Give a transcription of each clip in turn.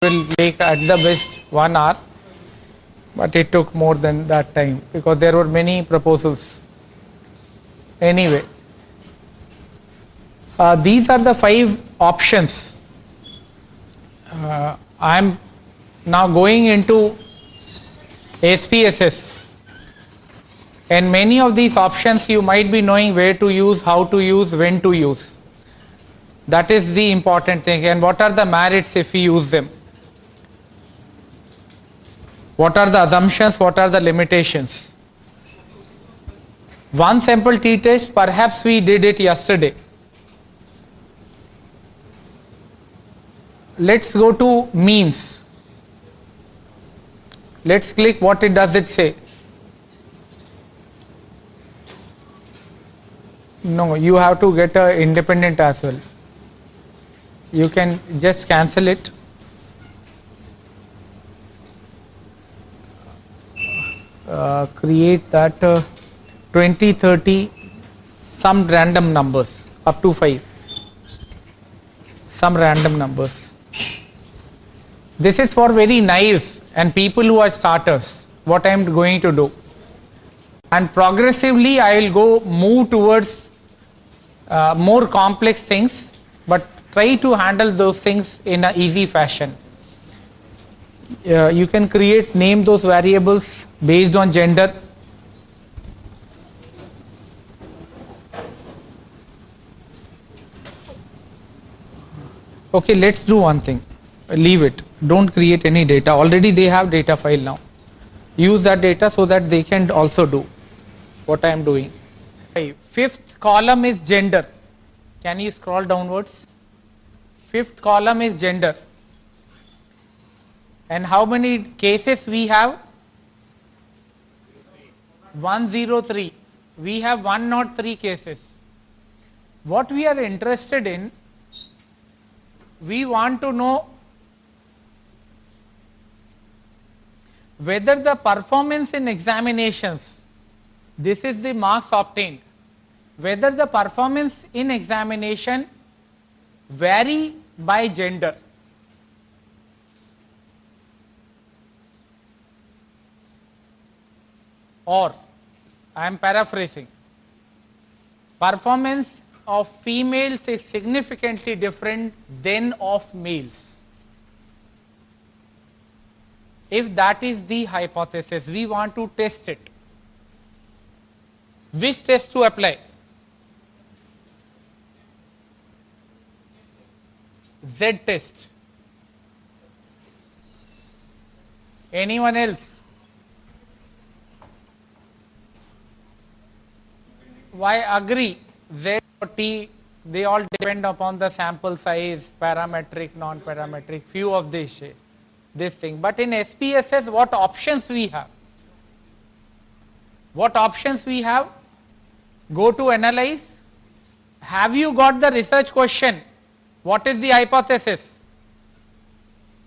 will take at the best 1 hour, but it took more than that time because there were many proposals. Anyway, these are the 5 options. I am now going into SPSS, and many of these options you might be knowing where to use, how to use, when to use. That is the important thing. And what are the merits if we use them? What are the assumptions? What are the limitations? One sample t-test, perhaps we did it yesterday. Let's go to means. Let's click what it does it say. No, you have to get a independent as well. You can just cancel it. Create that 20, 30, some random numbers up to 5. Some random numbers. This is for very naive and people who are starters, what I am going to do. And progressively I will move towards more complex things, but try to handle those things in an easy fashion. You can name those variables based on gender. Okay, let's do one thing. Leave it. Don't create any data. Already they have data file now. Use that data so that they can also do what I am doing. 5th column is gender. Can you scroll downwards? 5th column is gender. And how many cases we have? 103. We have 103 cases. What we are interested in, we want to know whether the performance in examinations, this is the marks obtained, whether the performance in examination vary by gender. Or, I am paraphrasing, performance of females is significantly different than of males. If that is the hypothesis, we want to test it. Which test to apply? Z test. Anyone else? Why agree? Z or T, they all depend upon the sample size, parametric, non-parametric, few of this thing. But in SPSS, what options we have? What options we have? Go to analyze. Have you got the research question? What is the hypothesis?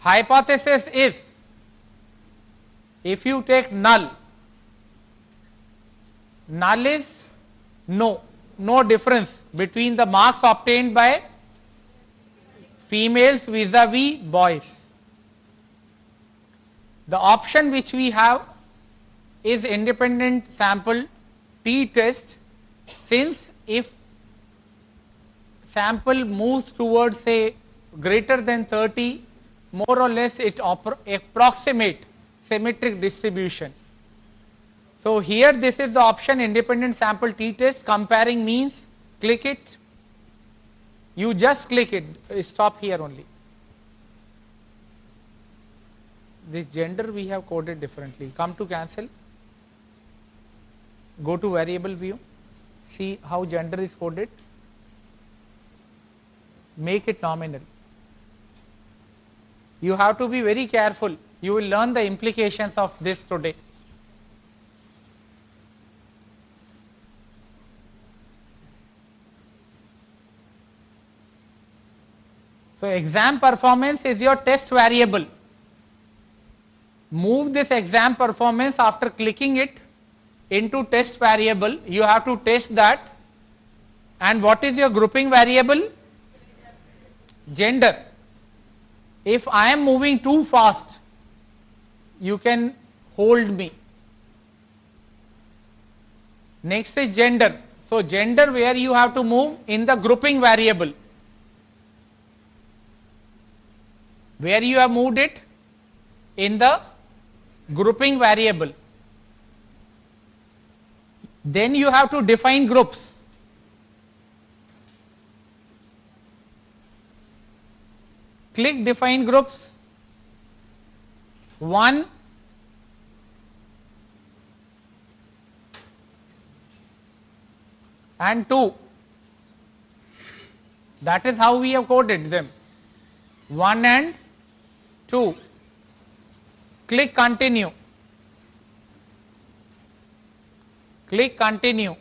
Hypothesis is, if you take null, null is no difference between the marks obtained by females vis-a-vis boys. The option which we have is independent sample t-test, since if sample moves towards say greater than 30, more or less it approximate symmetric distribution. So here this is the option, independent sample t-test, comparing means. Click it. You just click it. Stop here only. This gender we have coded differently. Come to cancel. Go to variable view. See how gender is coded. Make it nominal. You have to be very careful. You will learn the implications of this today. So exam performance is your test variable. Move this exam performance after clicking it into test variable. You have to test that. And what is your grouping variable? Gender. If I am moving too fast, you can hold me. Next is gender. So gender, where you have to move in the grouping variable. Where you have moved it? In the grouping variable. Then you have to define groups. Click define groups. 1 and 2. That is how we have coded them. 1 and 2. Click continue. Click continue.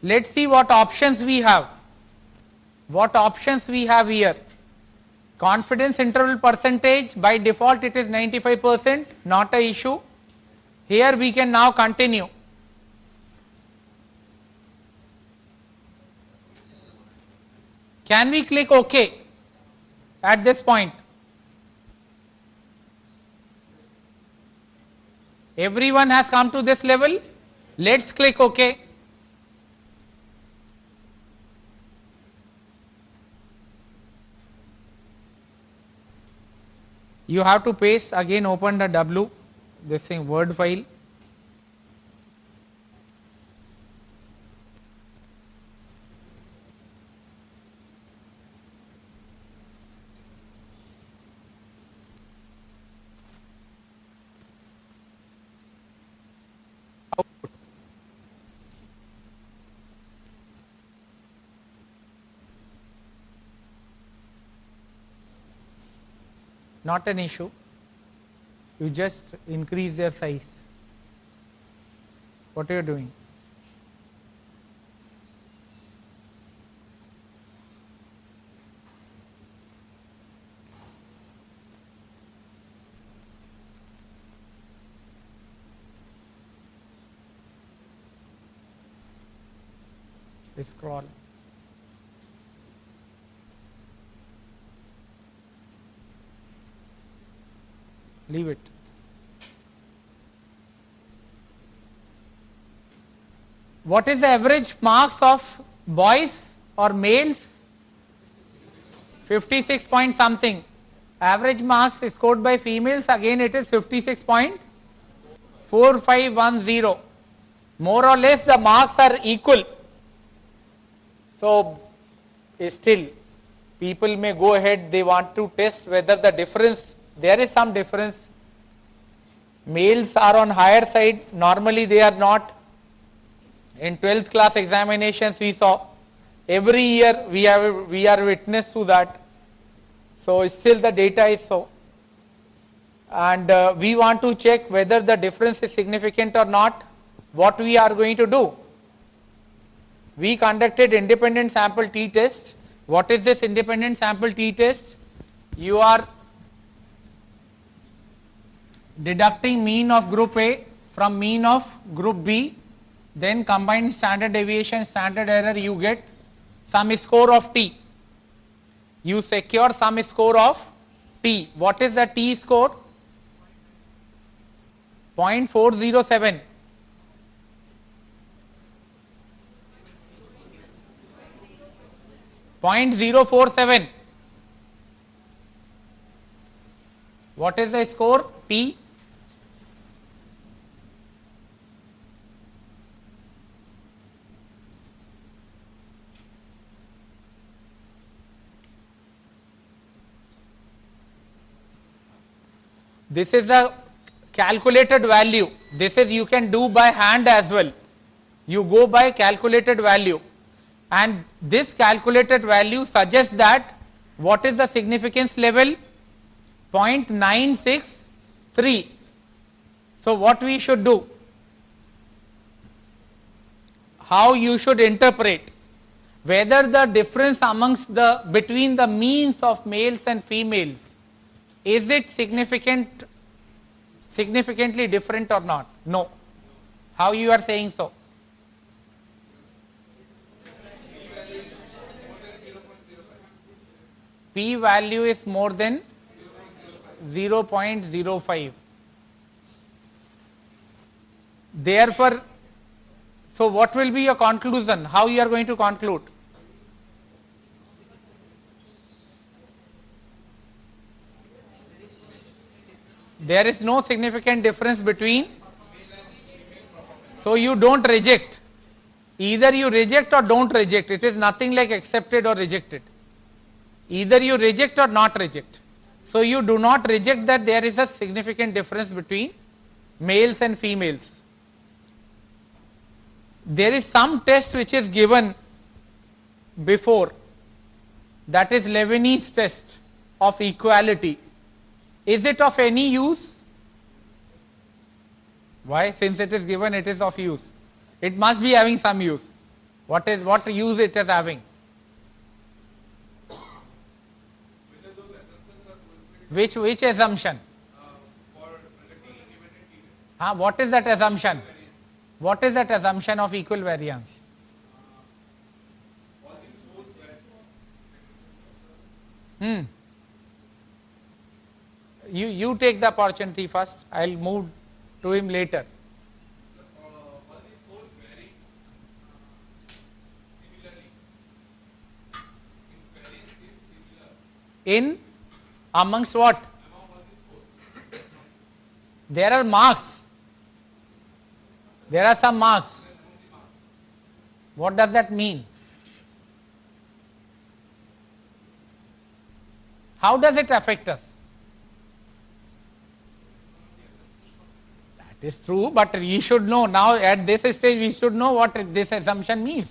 Let's see what options we have. What options we have here? Confidence interval percentage, by default it is 95%, not a issue. Here we can now continue. Can we click OK at this point? Everyone has come to this level. Let's click OK. You have to paste again, open the W, this thing, Word file. Not an issue, you just increase their size. What are you doing? Scroll. Leave it. What is the average marks of boys or males? 56 point something. Average marks scored by females, again it is 56.4510. More or less the marks are equal. So still people may go ahead, they want to test whether the difference, there is some difference. Males are on higher side, normally they are not. In 12th class examinations we saw, every year we are witness to that. So still the data is so. And we want to check whether the difference is significant or not. What we are going to do? We conducted independent sample t-test. What is this independent sample t-test? You are deducting mean of group A from mean of group B, then combine standard deviation, standard error, you get some score of t. You secure some score of t. What is the t score? 0.407. .047. What is the score? T. This is the calculated value. This is you can do by hand as well. You go by calculated value. And this calculated value suggests that what is the significance level? 0.963. So what we should do? How you should interpret whether the difference amongst between the means of males and females, is it significantly different or not? No. How you are saying so? P value is more than 0.05. Therefore, so what will be your conclusion? How you are going to conclude? There is no significant difference between, so you don't reject. Either you reject or don't reject. It is nothing like accepted or rejected. Either you reject or not reject. So you do not reject that there is a significant difference between males and females. There is some test which is given before, that is Leibniz test of equality. Is it of any use? Why? Since it is given, it is of use. It must be having some use. What use it is having? Which assumption? What is that assumption? What is that assumption of equal variance? You take the opportunity first. I will move to him later. In amongst what? There are marks. There are some marks. What does that mean? How does it affect us? That is true, but we should know now at this stage, we should know what this assumption means.